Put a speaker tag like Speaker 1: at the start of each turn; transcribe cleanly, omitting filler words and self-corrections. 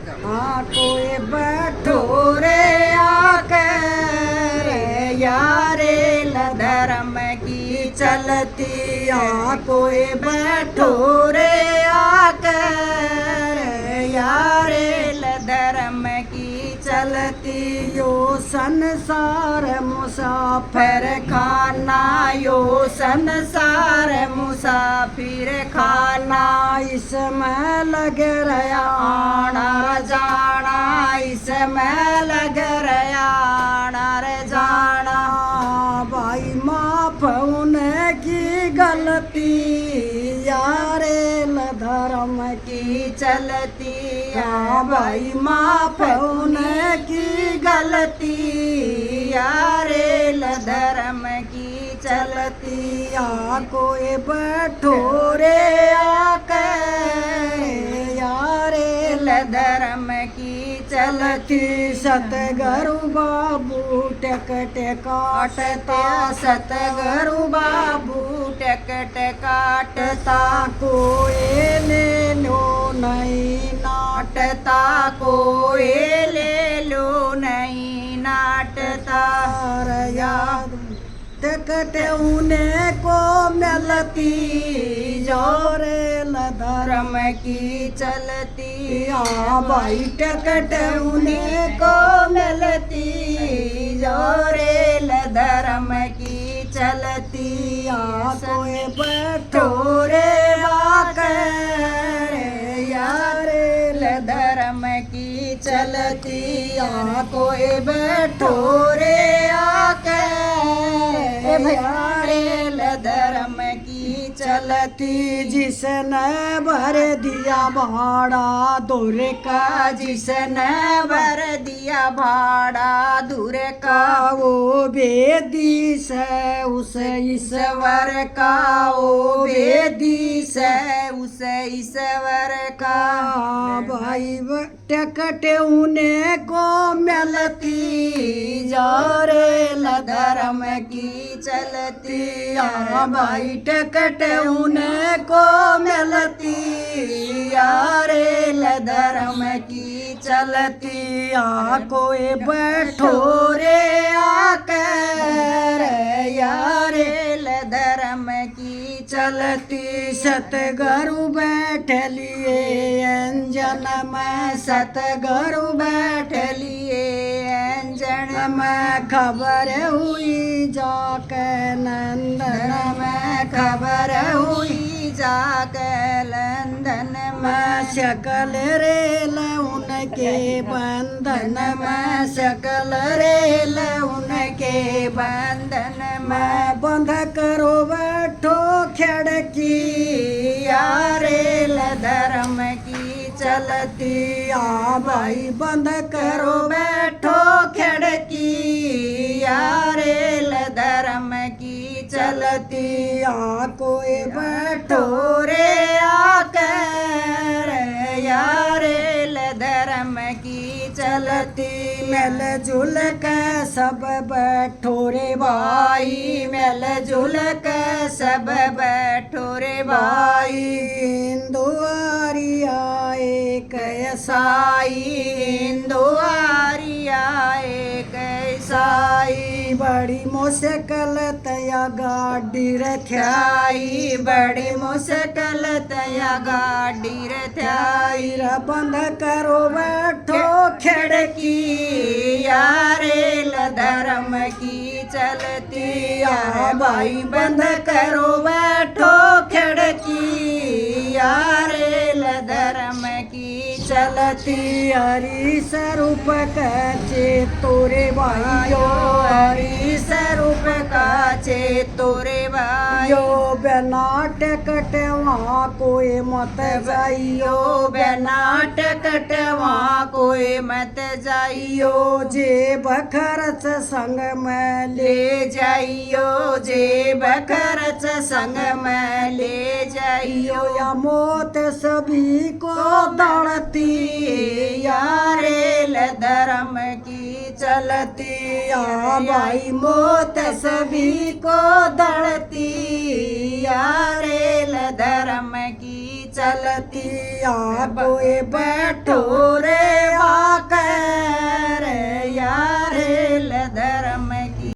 Speaker 1: हाँ कोई बैठो रे आकर यारे धर्म की चलती। हाँ कोई बैठो रे आकर यारे धर्म की चलती। यो संसार मुसाफिर खाना, यो संसार मुसाफिर खाना, इसमें लग रहा आना जाना, इसमें लग रहा आना जाना। भाई माफ उनकी गलती यारे धर्म की चलती। हाँ भाई माफ उनकी गलती यारे धर्म की चलती। आ कोई बैठो रे आकर यारे धर्म की चलती। सतगुरु बाबू टकट काटता, सतगुरु बाबू टकट काटता, कोई ले लो नहीं नाटता, कोई ले लो नहीं नाटता। याद टिकट उन्हें को मिलती जोरे धर्म की चलती। हाँ भाई टिकट उन्हें को मिलती जोरे धर्म की चलती। हाँ कोई बैठो रे आकर यारे धर्म की चलती। हाँ कोई बैठो रे आकर यारे धर्म की चलती। जिसने भर दिया भाड़ा दूर का, जिसने भर दिया भाड़ा दूर का, वो बेदी से उस ईश्वर का, वो बेदी से उस ईश्वर का। भाई टिकट उन्हें को मिलती जोरे धर्म की चलती। हाँ भाई टिकट उन्हें को मिलती यारे धर्म की चलती। हाँ कोई बैठो रे आकर यारे धर्म की चलती। सतगुरु बैठ लिए अंजन में, सतगुरु बैठ लिए अंजन में, खबर हुई जाके नंदन में, खबर हुई जाके लंदन में। शकल रेल उनके बंधन में, शकल रेल उनके बंधन में। बंद करो बैठो खिड़की यारे धर्म की चलती। आ भाई बंद करो बैठो खिड़की यारे धर्म की चलती। आ कोई बैठो रे आकर यारे धर्म की चलती। मिल जुल के सब बैठो रे भाई, मिल जुल के सब बैठो रे भाई। हिंदू आर्या एक ईसाई, हिंदू आर्या एक ईसाई। बड़ी मुश्किल तया गाड़ी रथाई, बड़ी मुश्किल तया गाड़ी रथाई। बंद करो बैठो खिड़की यारे धर्म की चलती। आ भाई बंद करो बैठो खिड़की यारे धर्म की चलती। हरी स्वरूप कचे तोरे भाइयो, हरी स्वरूप कचे तोरे भाइयो। बिना टिकट वहाँ कोई मत जाइयो, बिना टिकट वहाँ कोई मत जाइयो। जेब खर्च संग में ले जाइयो, जेब खर्च संग में ले जाइयो। या मौत सभी को दौड़ती यारे धर्म की चलती। आ भाई मौत सभी को दौड़ती यारे धर्म की चलती। आ कोई बैठो